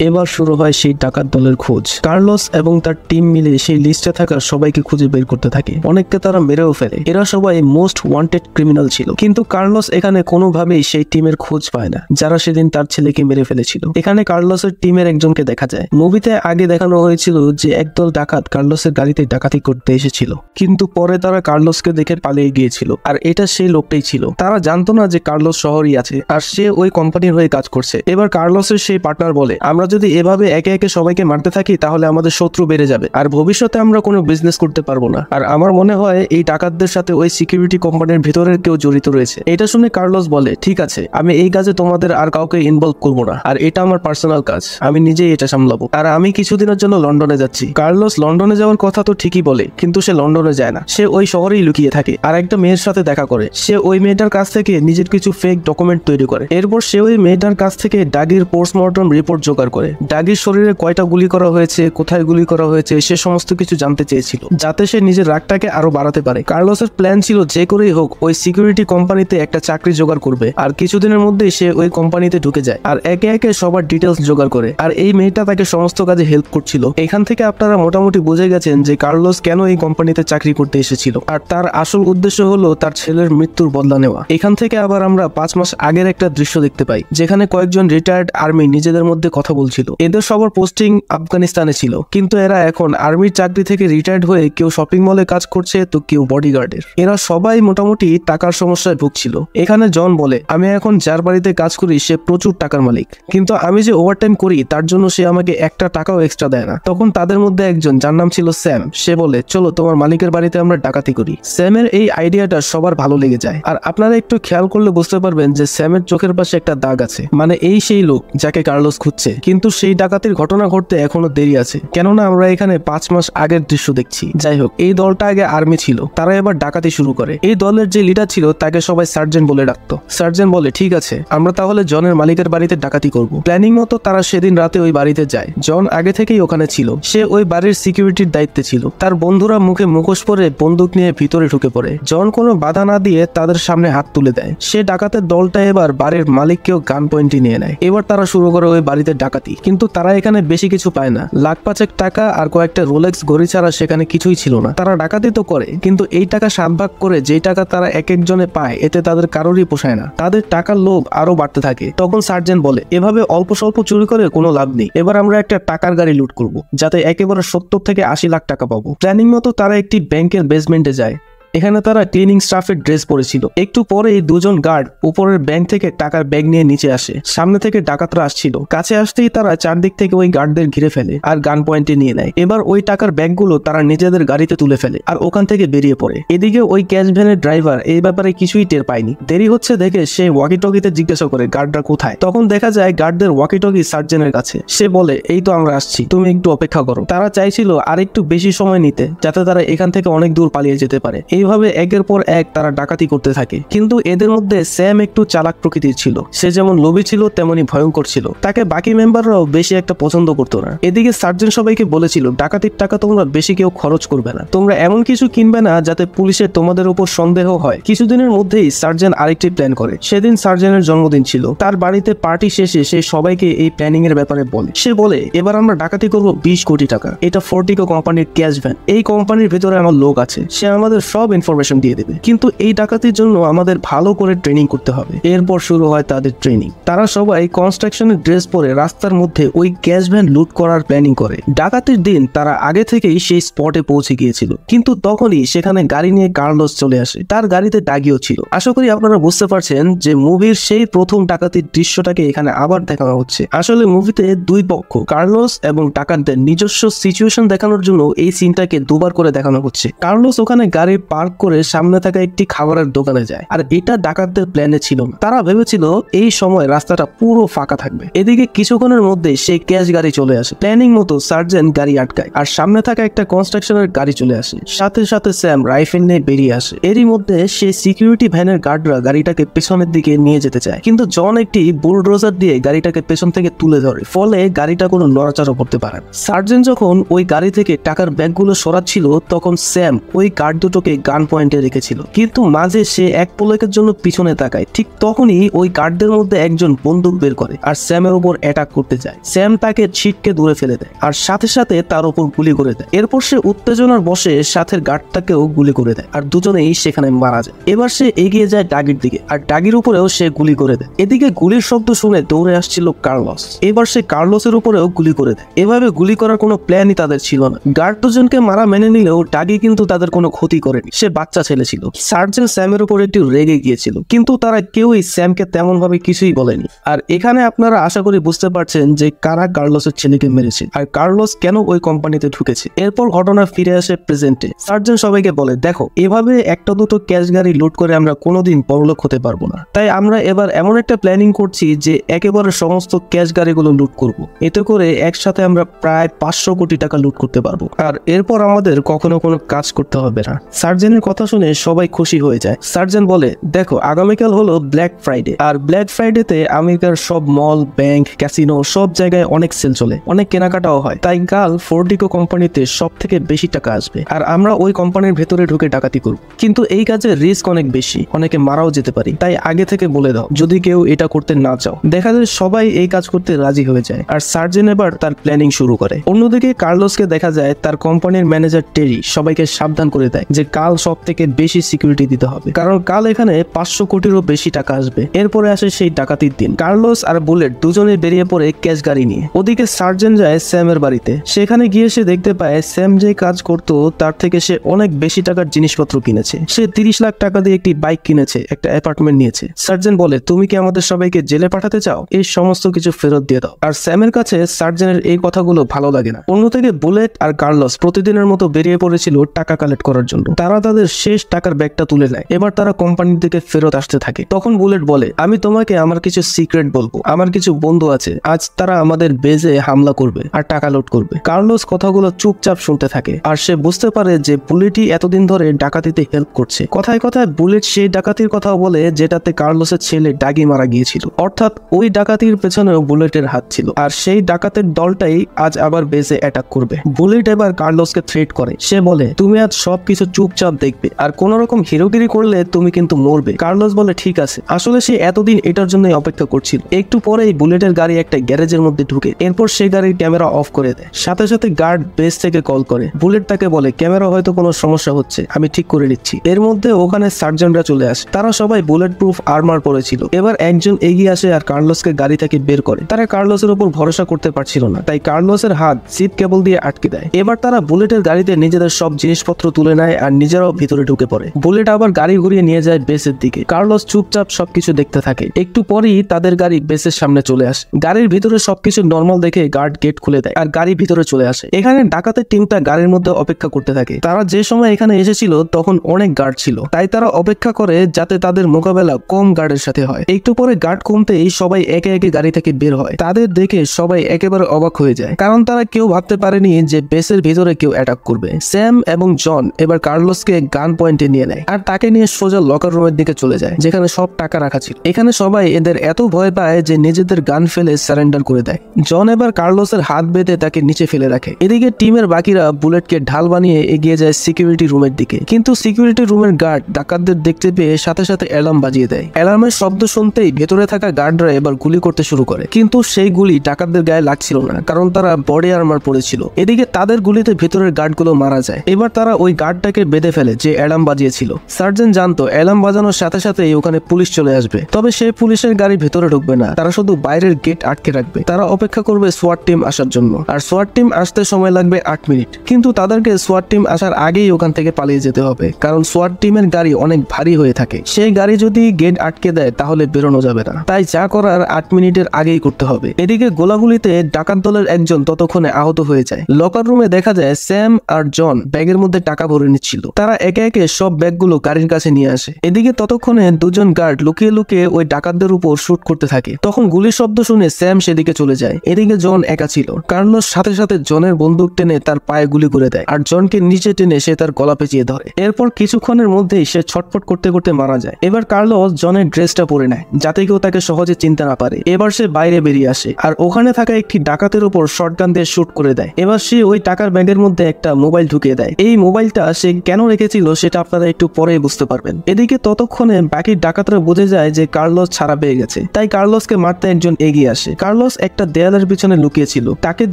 এবার শুরু হয় সেই ডাকাত দলের খোঁজ। কার্লোস এবং তার টিম মিলে সেই লিস্টে থাকা সবাইকে খুঁজে বের করতে থাকে। অনেককে তারা মেরেও ফেলে। এরা সবাই মোস্ট ওয়ান্টেড ক্রিমিনাল ছিল। কিন্তু কার্লোস এখানে কোনোভাবেই সেই টিমের খোঁজ পায় না যারা সেদিন তার ছেলেকে মেরে ফেলেছিল। এখানে কার্লোসের টিমের একজনকে দেখা যায়। মুভিতে আগে দেখানো হয়েছিল যে একদল ডাকাত কার্লোসের গাড়িতে ডাকাতি করতে এসেছিল, কিন্তু পরে তারা কার্লোসকে দেখে পালিয়ে গিয়েছিল। আর এটা সেই লোকটাই ছিল। তারা জানতো না যে কার্লোস শহরই আছে আর সে ওই কোম্পানির হয়ে কাজ করছে। এবার কার্লোসের সেই পার্টনার বলে, আমরা যদি এভাবে একে একে সবাইকে মারতে থাকি তাহলে আমাদের শত্রু বেড়ে যাবে আর ভবিষ্যতে আমরা কোনো বিজনেস করতে পারবো না। আর আমার মনে হয় এই ডাকাতদের সাথে ওই সিকিউরিটি কোম্পানির ভিতরের কেউ জড়িত রয়েছে। এটা শুনে কার্লোস বলে, ঠিক আছে, আমি এই কাজে তোমাদের আর কাউকে ইনভলভ করবো না, আর এটা আমার পার্সোনাল কাজ, আমি নিজেই এটা সামলাবো। আর আমি কিছুদিনের জন্য লন্ডনে যাচ্ছি। কার্লোস লন্ডনে যাওয়ার কথা তো ঠিকই বলে, কিন্তু সে লন্ডনে যায় না। সে ওই শহরেই লুকিয়ে থাকে আর একটা মেয়ের সাথে দেখা করে। সে ওই মেয়েটার কাছ থেকে নিজের কিছু ফেক ডকুমেন্ট তৈরি করে। এরপর সে ওই মেয়েটার কাছ থেকে ডাগির পোস্টমর্টম রিপোর্ট জোগাড় করে। ডাগির শরীরে কয়টা গুলি করা হয়েছে, কোথায় গুলি করা হয়েছে, সে সমস্ত কিছু জানতে চেয়েছিল, যাতে সে নিজের রাগটাকে আরো বাড়াতে পারে। কার্লোসের প্ল্যান ছিল যে করেই হোক ওই সিকিউরিটি কোম্পানিতে একটা চাকরি জোগাড় করবে, আর কিছুদিনের মধ্যেই সে ওই কোম্পানিতে ঢুকে যায় আর একে একে সবার ডিটেলস জোগাড় করে। আর এই মেয়েটা তাকে সমস্ত কাজে হেল্প করছিল। এখান থেকে আপনারা মোটামুটি বুঝে গেছেন যে কার্লোস কেন এই কোম্পানিতে চাকরি করতে এসেছিল, আর তার আসল উদ্দেশ্য হলো তার ছেলের মৃত্যুর বদলা নেওয়া। এখান থেকে আবার আমরা 5 মাস আগের একটা দৃশ্য দেখতে পাই, যেখানে কয়েকজন রিটায়ার্ড আর্মি নিজেদের মধ্যে কথা বলছিল। এদের সবার পোস্টিং আফগানিস্তানে ছিল, কিন্তু এরা এখন আর্মির চাকরি থেকে রিটায়ার্ড হয়ে কেউ শপিং মলে কাজ করছে তো কেউ বডিগার্ডের। এরা সবাই মোটামুটি টাকার সমস্যায় ভুগছিল। এখানে জন বলে, আমি এখন যার বাড়িতে কাজ করি সে প্রচুর টাকার মালিক, কিন্তু আমি যে ওভারটাইম করি তার জন্য সে আমাকে একটা টাকাও এক্সট্রা দেয় না। তখন তাদের মধ্যে একজন, যার নাম ছিল স্যাম, সে বলে, চলো তোমার মালিকের বাড়িতে আমরা ডাকাতি করি। স্যামের এই আইডিয়াটা সবার ভালো লেগে যায়। আর আপনারা একটু খেয়াল করলে বুঝতে পারবেন যে স্যামের চোখের পাশে একটা দাগ আছে, মানে এই সেই লোক যাকে কার্লোস খুঁজছে। কিন্তু সেই ডাকাতির ঘটনা ঘটতে এখনো দেরি আছে, কেননা আমরা এখানে 5 মাস আগের দৃশ্য দেখছি। যাই হোক, এই দলটা আগে আর্মি ছিল, তারা এবার ডাকাতি শুরু করে। এই দলের যে লিডার ছিল তাকে সবাই সার্জেন্ট বলে ডাকতো। সার্জেন্ট বলে, ঠিক আছে, আমরা তাহলে জনের মালিকের বাড়িতে ডাকাতি করব। প্ল্যানিং মতো তারা সেদিন রাতে ওই বাড়িতে যায়। জন আগে থেকেই ওখানে ছিল, সে ওই বাড়ির সিকিউরিটির দায়িত্বে ছিল। তার বন্ধুরা মুখে মুখোশ পরে বন্দুক নিয়ে ভিতরে ঢুকে পড়ে। জন কোনো বাধা না দিয়ে তাদের সামনে হাত তুলে দেয়। সে ডাকাতের দলটা এবার বাড়ির মালিককেও গান পয়েন্টে নিয়ে নেয়। এবার তারা শুরু করে ওই বাড়িতে ডাকাতি, কিন্তু তারা এখানে বেশি কিছু পায় না। লাখ 5 টাকা আর কয়েকটা রোলেক্স ঘড়ি ছাড়া সেখানে কিছুই ছিল না। তারা ডাকাতি তো করে, কিন্তু এই টাকা 7 ভাগ করে যেই টাকা তারা এক একজনে পায় এতে তাদের কারোরই পোষায় না। তাদের টাকার লোভ আরো বাড়তে থাকে। তখন সার্জেন্ট বলে, এভাবে অল্প স্বল্প চুরি করে কোনো লাভ নেই, এবার আমরা একটা টাকার গাড়ি লুট করব, যাতে একেবারে 70 থেকে 80 লাখ টাকা পাবো। প্ল্যানিং মতো তারা একটি ব্যাংকের বেসমেন্টে যায়। এখানে তারা ক্লিনিং স্টাফের ড্রেস পরেছিল। একটু পরে এই দুজন গার্ড উপরের ব্যাংক থেকে টাকার ব্যাগ নিয়ে নিচে আসে। সামনে থেকে ডাকাতরা আসছিল। কাছে আসতেই তারা চারদিক থেকে ওই গার্ডদের ঘিরে ফেলে আর গান পয়েন্টে নিয়ে নেয়। এবার ওই টাকার ব্যাগগুলো তারা নিজেদের গাড়িতে তুলে ফেলে আর ওখান থেকে বেরিয়ে পড়ে। এদিকে ওই ক্যাশ ভ্যানের ড্রাইভার এই ব্যাপারে কিছুই টের পায়নি। দেরি হচ্ছে দেখে সে ওয়াকিটকিতে জিজ্ঞাসা করে গার্ডরা কোথায়। তখন দেখা যায় গার্ডদের ওয়াকিটকি সার্জেনের কাছে। সে বলে, এই তো আমরা আসছি, তুমি একটু অপেক্ষা করো। তারা চাইছিল আর একটু বেশি সময় নিতে, যাতে তারা এখান থেকে অনেক দূর পালিয়ে যেতে পারে। এইভাবে একের পর এক তারা ডাকাতি করতে থাকে। কিন্তু এদের মধ্যে স্যাম একটু চালাক প্রকৃতির ছিল। সে যেমন লোভী ছিল তেমনি ভয়ঙ্কর ছিল। তাকে বাকি মেম্বাররাও বেশি একটা পছন্দ করতো না। এদিকে সার্জেন্ট সবাইকে বলেছিল, ডাকাতির টাকা তোমরা বেশি কেউ খরচ করবে না, তোমরা এমন কিছু কিনবে না যাতে পুলিশের তোমাদের উপর সন্দেহ হয়। কিছুদিনের মধ্যেই সার্জেন্ট আরেকটি প্ল্যান করে। সেদিন সার্জেন্টের জন্মদিন ছিল। তার বাড়িতে পার্টি শেষে সে সবাইকে এই প্ল্যানিং এর ব্যাপারে বলে। সে বলে, এবার আমরা ডাকাতি করব 20 কোটি টাকা। এটা ফোর্টিকো কোম্পানির ক্যাশ ভ্যান। এই কোম্পানির ভিতরে আমার লোক আছে, সে আমাদের সব ইনফরমেশন দিয়ে দেবে, কিন্তু এই ডাকাতির জন্য আমাদের ভালো করে ট্রেনিং করতে হবে। এরপর শুরু হয় তাদের ট্রেনিং। তারা সবাই কনস্ট্রাকশনের ড্রেস পরে রাস্তার মধ্যে ওই ক্যাশ ভ্যান লুট করার প্ল্যানিং করে। ডাকাতির দিন তারা আগে থেকেই সেই স্পটে পৌঁছে গিয়েছিল, কিন্তু তখনই সেখানে গাড়ি নিয়ে কার্লোস চলে আসে। তার গাড়িতে ডাগিও ছিল। আশা করি আপনারা বুঝতে পারছেন যে মুভির সেই প্রথম ডাকাতির দৃশ্যটাকে এখানে আবার দেখানো হচ্ছে। আসলে মুভিতে দুই পক্ষ, কার্লোস এবং ডাকাতদের নিজস্ব সিচুয়েশন দেখানোর জন্য এই সিনটাকে দুবার করে দেখানো হচ্ছে। কার্লোস ওখানে গাড়ির পা পার্ক করে সামনে থাকা একটি খাবারের দোকানে যায়। আর এটা ডাকাতদের প্ল্যানে ছিল না। তারা ভেবেছিল এই সময় রাস্তাটা পুরো ফাঁকা থাকবে। এদিকে কিছুক্ষণের মধ্যে সেই ক্যাশ গাড়ি চলে আসে। প্ল্যানিং মতো সার্জেন্ট গাড়ি আটকায় আর সামনে থাকা একটা কনস্ট্রাকশনের গাড়ি চলে আসে। সাথে সাথে স্যাম রাইফেল নিয়ে বেরিয়ে আসে। এরই মধ্যে সেই সিকিউরিটি ভ্যানের গার্ডরা গাড়িটাকে পেছনের দিকে নিয়ে যেতে চায়, কিন্তু জন একটি বুলডোজার দিয়ে গাড়িটাকে পেছন থেকে তুলে ধরে, ফলে গাড়িটা কোনো নড়াচড়া করতে পারে না। সার্জেন্ট যখন ওই গাড়ি থেকে টাকার ব্যাগগুলো সরাচ্ছিল তখন স্যাম ওই গার্ড দুটোকে গান পয়েন্টে রেখেছিল, কিন্তু মাঝে সে এক পলকের জন্য পিছনে তাকায়। ঠিক তখনই ওই গার্ডদের মধ্যে একজন বন্দুক বের করে আর স্যামের উপর অ্যাটাক করতে যায়। স্যাম তাকে ছিটকে দূরে ফেলে দেয় আর সাথে সাথে তার উপর গুলি করে দেয়। এরপর সে উত্তেজনার বশে সাথের গার্ডটাকেও গুলি করে দেয় আর দুজনেই সেখানে মারা যায়। এবার সে এগিয়ে যায় ডাগির দিকে আর ডাগির উপরেও সে গুলি করে দেয়। এদিকে গুলির শব্দ শুনে দৌড়ে আসছিল কার্লোস। এবার সে কার্লোসের উপরেও গুলি করে দেয়। এভাবে গুলি করার কোনো প্ল্যানই তাদের ছিল না। গার্ড দুজনকে মারা মেনে নিলেও ডাগি কিন্তু তাদের কোনো ক্ষতি করেনি। সে বাচ্চা ছেলে ছিল। সার্জেন্ট স্যামের উপর একটু রেগে গিয়েছিল, কিন্তু তারা কেউই স্যামকে তেমন ভাবে কিছুই বলেনি। আর এখানে আপনারা আশা করি বুঝতে পারছেন যে কারা কার্লোসের ছেলেকে মেরেছে আর কার্লোস কেন ওই কোম্পানিতে ঢুকেছে। এরপর ঘটনা ফিরে আসে প্রেজেন্টে। সার্জেন্ট সবাইকে বলে, দেখো, এভাবে একটা দুটো ক্যাশ গাড়ি লুট করে আমরা কোনোদিন বড়লোক হতে পারবো না। তাই আমরা এবার এমন একটা প্ল্যানিং করছি যে একেবারে সমস্ত ক্যাশ গাড়িগুলো লুট করব। এতে করে একসাথে আমরা প্রায় 500 কোটি টাকা লুট করতে পারবো আর এরপর আমাদের কখনো কোনো কাজ করতে হবে না। সার্জেন্টের কথা শুনে সবাই খুশি হয়ে যায়। সার্জেন্ট বলে, দেখো, আগামীকাল হলো ব্ল্যাক ফ্রাইডে আর ব্ল্যাক ফ্রাইডেতে আমেরিকার সব মল, ব্যাংক, ক্যাসিনো সব জায়গায় অনেক সেল চলে, অনেক কেনাকাটাও হয়। তাই কাল ফোর্ডিকো কোম্পানিতে সব থেকে বেশি টাকা আসবে আর আমরা ওই কোম্পানির ভেতরে ঢুকে ডাকাতি করব। কিন্তু এই কাজে রিস্ক অনেক বেশি, অনেকে মারাও যেতে পারি। তাই আগে থেকে বলে দাও যদি কেউ এটা করতে না চাও। দেখা যায় সবাই এই কাজ করতে রাজি হয়ে যায় আর সার্জেন্ট এবার তার প্ল্যানিং শুরু করে। অন্যদিকে কার্লোসকে দেখা যায় তার কোম্পানির ম্যানেজার টেরি সবাইকে সাবধান করে দেয় যে কাল সব থেকে বেশি সিকিউরিটি দিতে হবে, কারণ কাল এখানে 500 কোটিরও বেশি টাকা আসবে। এরপরে আসে সেই ডাকাতির দিন। কার্লোস আর বুলেট দুজনে বেরিয়ে পড়ে ক্যাশ গাড়ি নিয়ে। ওদিকে সার্জেন্ট যায় স্যামের বাড়িতে। সেখানে গিয়ে সে দেখতে পায় স্যাম যে কাজ করতো তার থেকে সে অনেক বেশি টাকার জিনিসপত্র কিনেছে। সে 30 লাখ টাকা দিয়ে একটি বাইক কিনেছে, একটা অ্যাপার্টমেন্ট নিয়েছে। সার্জেন্ট বলে, তুমি কি আমাদের সবাইকে জেলে পাঠাতে চাও? এই সমস্ত কিছু ফেরত দিয়ে দাও। আর স্যামের কাছে সার্জেন্টের এই কথাগুলো ভালো লাগে না। অন্যদিকে বুলেট আর কার্লোস প্রতিদিনের মতো বেরিয়ে পড়েছিল টাকা কালেক্ট করার জন্য। তারা তাদের শেষ টাকার ব্যাগটা তুলে নেয়। এবার তারা কোম্পানির দিকে ফেরত আসতে থাকে। তখন বুলেট বলে, আমি তোমাকে আমার কিছু সিক্রেট বলবো। আমার কিছু বন্ধু আছে, আজ তারা আমাদের বেজে হামলা করবে আর টাকা লুট করবে। কার্লোস কথাগুলো চুপচাপ শুনতে থাকে আর সে বুঝতে পারে যে বুলেটই এতদিন ধরে ডাকাতিতে হেল্প করছে। কথায় কথায় বুলেট সেই ডাকাতির কথাও বলে যেটাতে কার্লোসের ছেলে ডাগি মারা গিয়েছিল। অর্থাৎ ওই ডাকাতির পেছনেও বুলেটের হাত ছিল আর সেই ডাকাতের দলটাই আজ আবার বেজে অ্যাটাক করবে। বুলেট এবার কার্লোসকে থ্রেট করে। সে বলে, তুমি আজ সবকিছু চুপচাপ দেখবে আর কোন রকম হিরোগিরি করলে তুমি কিন্তু মরবে। কার্লোস বলে, ঠিক আছে। আসলে সে এতদিন এটার জন্যই অপেক্ষা করছিল। একটু পরেই বুলেটের গাড়ি একটা গ্যারেজের মধ্যে ঢুকে। এরপর সে গাড়ির ক্যামেরা অফ করে দেয়। সাথে সাথে গার্ড বেস থেকে কল করে। বুলেট তাকে বলে, ক্যামেরা হয়তো কোনো সমস্যা হচ্ছে, আমি ঠিক করে নিচ্ছি। এর মধ্যে ওখানে সার্জেন্টরা চলে আসে। তারা সবাই বুলেট প্রুফ আর্মার পরেছিল। এবার একজন এগিয়ে আসে আর কার্লোসকে গাড়ি থেকে বের করে। তারা কার্লোসের উপর ভরসা করতে পারছিল না, তাই কার্লোসের হাত সিট কেবল দিয়ে আটকে দেয়। এবার তারা বুলেটের গাড়িতে নিজেদের সব জিনিসপত্র তুলে নেয় আর নিজেরাও ভিতরে ঢুকে পড়ে। বুলেট আবার গাড়ি ঘুরিয়ে নিয়ে যায় বেসের দিকে। কার্লোস চুপচাপ সবকিছু দেখতে থাকে। একটু পরেই তাদের গাড়ি বেসের সামনে চলে আসে। গাড়ির ভিতরে সবকিছু নর্মাল দেখে গার্ড গেট খুলে দেয় আর গাড়ি ভিতরে চলে আসে। এখানে ডাকাতের টিমটা গাড়ির মধ্যে অপেক্ষা করতে থাকে। তারা যে সময় এখানে এসেছিল তখন অনেক গার্ড ছিল, তাই তারা অপেক্ষা করে যাতে তাদের মোকাবেলা কম গার্ডের সাথে হয়। একটু পরে গার্ড কমতেই সবাই একে একে গাড়ি থেকে বের হয়। তাদের দেখে সবাই একেবারে অবাক হয়ে যায়, কারণ তারা কেউ ভাবতে পারেনি যে বেসের ভিতরে কেউ অ্যাটাক করবে। স্যাম এবং জন এবার কার্লোসকে গান পয়েন্টে নিয়ে নেয় আর তাকে নিয়ে সোজা লকার রুমের দিকে চলে যায়, যেখানে সব টাকা রাখা ছিল। এখানে সবাই এদের এত ভয় পায় যে নিজেদের গান ফেলে সারেন্ডার করে দেয়। জন এবার কার্লোসের হাত বেঁধে তাকে নিচে ফেলে রাখে। এদিকে টিমের বাকিরা বুলেটকে ঢাল বানিয়ে এগিয়ে যায় সিকিউরিটি রুমের দিকে, কিন্তু সিকিউরিটি রুমের গার্ড ডাকাতদের দেখতে পেয়ে সাথে সাথে অ্যালার্ম বাজিয়ে দেয়। অ্যালার্মের শব্দ শুনতেই ভেতরে থাকা গার্ডরা এবার গুলি করতে শুরু করে, কিন্তু সেই গুলি ডাকাতদের গায়ে লাগছিল না, কারণ তারা বডি আর্মার পরেছিল। এদিকে তাদের গুলিতে ভেতরের গার্ডগুলো মারা যায়। এবার তারা ওই গার্ডটাকে বেঁধে ফেলে যে অ্যালার্ম বাজিয়েছিল। সার্জেন্ট জানতো অ্যালার্ম বাজানোর সাথে সাথে ওখানে পুলিশ চলে আসবে, তবে সে পুলিশের গাড়ি ভেতরে ঢুকবে না, তারা শুধু বাইরের গেট আটকে রাখবে। তারা অপেক্ষা করবে সোয়াট টিম আসার জন্য, আর সোয়াট টিম আসতে সময় লাগবে 8 মিনিট। কিন্তু তাদেরকে সোয়াট টিম আসার আগেই ওখান থেকে পালিয়ে যেতে হবে, কারণ সোয়াট টিমের গাড়ি অনেক ভারী হয়ে থাকে। সেই গাড়ি যদি গেট আটকে দেয় তাহলে বেরোনো যাবে না, তাই যা করার 8 মিনিটের আগেই করতে হবে। এদিকে গোলাগুলিতে ডাকাত দলের একজন ততক্ষণে আহত হয়ে যায়। লকার রুমে দেখা যায় স্যাম আর জন ব্যাগের মধ্যে টাকা ভরে নিচ্ছিল। তারা তারা একে একে সব ব্যাগগুলো গাড়ির কাছে নিয়ে আসে। এদিকে ততক্ষণে দুজন গার্ড লুকিয়ে লুকিয়ে ওই ডাকাতদের উপর শুট করতে থাকে। তখন গুলির শব্দ শুনে স্যাম সেদিকে চলে যায়। এদিকে জন একা ছিল। কার্লোস সাথে সাথে জনের বন্দুক টেনে তার পায়ে গুলি করে দেয় আর জনকে নিচে টেনে সে তার গলা পেঁচিয়ে ধরে। এরপর কিছুক্ষণের মধ্যেই সে ছটফট করতে করতে মারা যায়। এবার কার্লোস জনের ড্রেসটা পরে নেয় যাতে কেউ তাকে সহজে চিনতে না পারে। এবার সে বাইরে বেরিয়ে আসে আর ওখানে থাকা একটি ডাকাতের উপর শটগান দিয়ে শুট করে দেয়। এবার সে ওই টাকার ব্যাগের মধ্যে একটা মোবাইল ঢুকিয়ে দেয়। এই মোবাইলটা সে কেন রেখেছিল সেটা আপনারা একটু পরেই বুঝতে পারবেন। এদিকে ততক্ষণে বাকি ডাকাতরা বুঝে যায় যে কার্লোস ছাড়া পেয়ে গেছে, তাই কার্লোসকে মারতে একজন এগিয়ে আসে। কার্লোস একটা দেয়ালের পিছনে লুকিয়েছিল, তাকে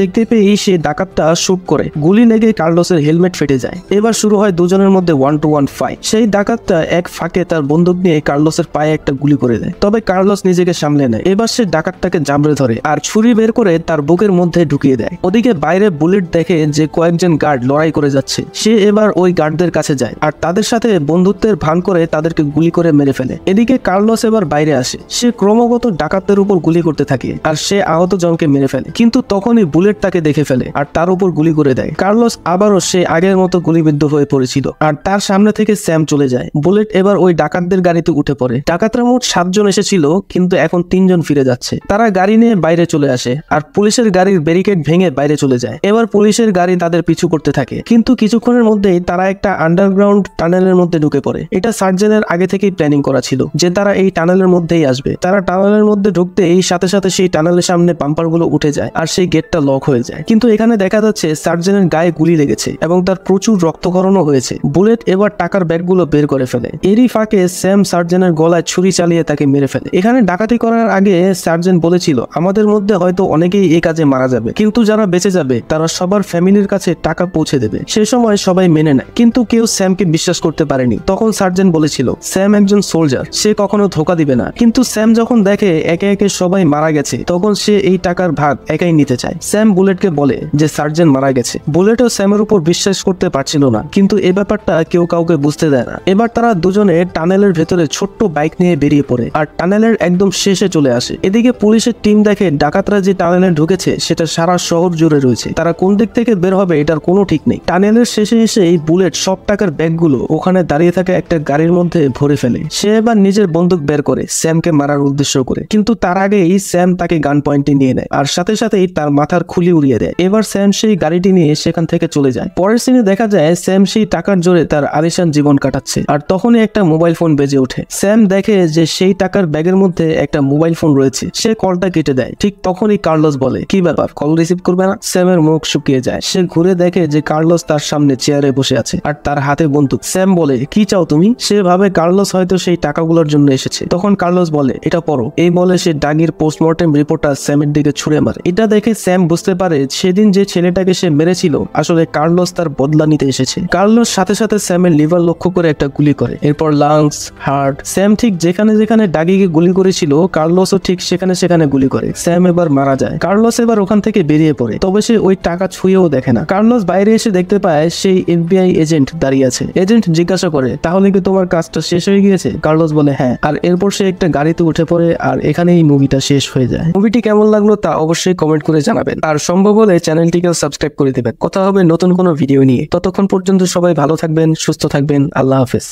দেখতে পেয়ে সে ডাকাতটা শুট করে। গুলি লেগে কার্লোসের হেলমেট ফেটে যায়। এবার শুরু হয় দুজনের মধ্যে 1-to-1 ফাইট। সেই ডাকাতটা এক ফাঁকে তার বন্দুক নিয়ে কার্লোসের পায়ে একটা গুলি করে দেয়, তবে কার্লোস নিজেকে সামলে নেয়। এবার সে ডাকাতটাকে জাবড়ে ধরে আর ছুরি বের করে তার বুকের মধ্যে ঢুকিয়ে দেয়। ওদিকে বাইরে বুলেট দেখে যে কয়েকজন গার্ড লড়াই করে যাচ্ছে, সে এবার ওই গার্ডদের কাছে যায় আর তাদের সাথে বন্ধুত্বের ভান করে তাদেরকে গুলি করে মেরে ফেলে। এদিকে কার্লোস এবার বাইরে আসে। সে ক্রমাগত ডাকাতদের উপর গুলি করতে থাকে আর সে আহত জনকে মেরে ফেলে, কিন্তু তখনই বুলেট তাকে দেখে ফেলে আর তার উপর গুলি করে দেয়। কার্লোস আবারও সে আগের মতো গুলিবিদ্ধ হয়ে পড়েছিল আর তার সামনে থেকে স্যাম চলে যায়। বুলেট এবার ওই ডাকাতদের গাড়িতে উঠে পড়ে। ডাকাতরা মোট 7 জন এসেছিল, কিন্তু এখন 3 জন ফিরে যাচ্ছে। তারা গাড়ি নিয়ে বাইরে চলে আসে আর পুলিশের গাড়ির ব্যারিকেড ভেঙে বাইরে চলে যায়। এবার পুলিশের গাড়ি তাদের পিছু করতে থাকে, কিন্তু কিছুক্ষণের মধ্যেই তারা একটা আন্ডারগ্রাউন্ড টানেলের মধ্যে ঢুকে পড়ে। এটা সার্জেনের আগে থেকেই প্ল্যানিং করা ছিল যে তারা এই টানেলের মধ্যেই আসবে। তারা টানেলের মধ্যে ঢুকতে এই সাথে সাথে সেই টানেলের সামনে বাম্পারগুলো উঠে যায় আর সেই গেটটা লক হয়ে যায়। কিন্তু এখানে দেখা যাচ্ছে সার্জেনের গায়ে গুলি লেগেছে এবং তার প্রচুর রক্তক্ষরণও হয়েছে। বুলেট এবার টাকার ব্যাগগুলো বের করে ফেলে। এরই ফাঁকে স্যাম সার্জেনের গলায় ছুরি চালিয়ে তাকে মেরে ফেলে। এখানে ডাকাতি করার আগে সার্জেন বলেছিল আমাদের মধ্যে হয়তো অনেকেই এই কাজে মারা যাবে, কিন্তু যারা বেঁচে যাবে তারা সবার ফ্যামিলির কাছে টাকা পৌঁছে দেবে। সে সময় সবাই মেনে নেয়, কিন্তু কেউ স্যামকে বিশ্বাস করতে পারেনি। তখন সার্জেন বলেছিল স্যাম একজন সোলজার, সে কখনো ধোকা দিবে না। কিন্তু স্যাম যখন দেখে একে একে সবাই মারা গেছে, তখন সে এই টাকার ভাগ একাই নিতে চায়। স্যাম বুলেটকে বলে যে সার্জেন মারা গেছে। বুলেটও স্যামের উপর বিশ্বাস করতে পারছিল না, কিন্তু এ ব্যাপারটা কেউ কাউকে বুঝতে দেয় না। এবার তারা দুজনে টানেলের ভেতরে ছোট্ট বাইক নিয়ে বেরিয়ে পড়ে আর টানেলের একদম শেষে চলে আসে। এদিকে পুলিশের টিম দেখে ডাকাতরা যে টানেলে ঢুকেছে সেটা সারা শহর জুড়ে রয়েছে। তারা কোন দিক থেকে বের হবে এটার কোনো ঠিক নেই। টানেলের শেষে এসে এই বুলেট সব টাকার ব্যাগগুলো ওখানে দাঁড়িয়ে থাকা একটা গাড়ির মধ্যে ভরে ফেলে। সে এবার নিজের বন্দুক বের করে স্যামকে মারার উদ্দেশ্য করে, কিন্তু তার আগেই স্যাম তাকে গান পয়েন্টে নিয়ে নেয় আর সাথে সাথেই তার মাথার খুলি উড়িয়ে দেয়। এবার স্যাম সেই গাড়িটি নিয়ে সেখান থেকে চলে যায়। পরের সিনে দেখা যায় স্যাম সেই টাকার জোরে তার আলিশান জীবন কাটাচ্ছে আর তখনই একটা মোবাইল ফোন বেজে ওঠে। স্যাম দেখে যে সেই টাকার ব্যাগের মধ্যে একটা মোবাইল ফোন রয়েছে। সে কলটা কেটে দেয়। ঠিক তখনই কার্লোস বলে কি ব্যাপার, কল রিসিভ করবে না? স্যামের মুখ শুকিয়ে যায়। সে ঘুরে দেখে যে কার্লোস তার সামনে চেয়ারে বসে আছে আর তার হাতে বন্দুক। স্যাম বলে কি চাও তুমি? সে ভাবে কার্লোস হয়তো সেই টাকাগুলোর জন্য এসেছে। তখন কার্লোস বলে এটা পড়ো। এই বলে সে ডাগির পোস্টমর্টেম রিপোর্টটা স্যামের দিকে ছুড়ে মারে। এটা দেখে স্যাম বুঝতে পারে সেদিন যে ছেলেটাকে সে মেরেছিল আসলে কার্লোস তার বদলা নিতে এসেছে। কার্লোস সাথে সাথে স্যামের লিভার লক্ষ্য করে একটা গুলি করে, এরপর লাংস, হার্ট। স্যাম ঠিক যেখানে যেখানে ডাগিকে গুলি করেছিল কার্লোসও ঠিক সেখানে সেখানে গুলি করে। স্যাম এবার মারা যায়। কার্লোস এবার ওখান থেকে বেরিয়ে পড়ে, তবে সে ওই টাকা ছুঁয়েও দেখে না। কার্লোস বাইরে এসে দেখতে পায় সেই FBI এজেন্ট দাঁড়িয়ে আছে। এজেন্ট জিজ্ঞাসা করে তাহলে কি তোমার কাজটা শেষ হয়ে গিয়েছে? কার্লোস বলে হ্যাঁ। আর এরপর সে একটা গাড়িতে উঠে পড়ে আর এখানেই মুভিটা শেষ হয়ে যায়। মুভিটি কেমন লাগলো তা অবশ্যই কমেন্ট করে জানাবেন আর সম্ভব হলে চ্যানেলটিকে সাবস্ক্রাইব করে দিবেন। কথা হবে নতুন কোনো ভিডিও নিয়ে। ততক্ষণ পর্যন্ত সবাই ভালো থাকবেন, সুস্থ থাকবেন। আল্লাহ হাফেজ।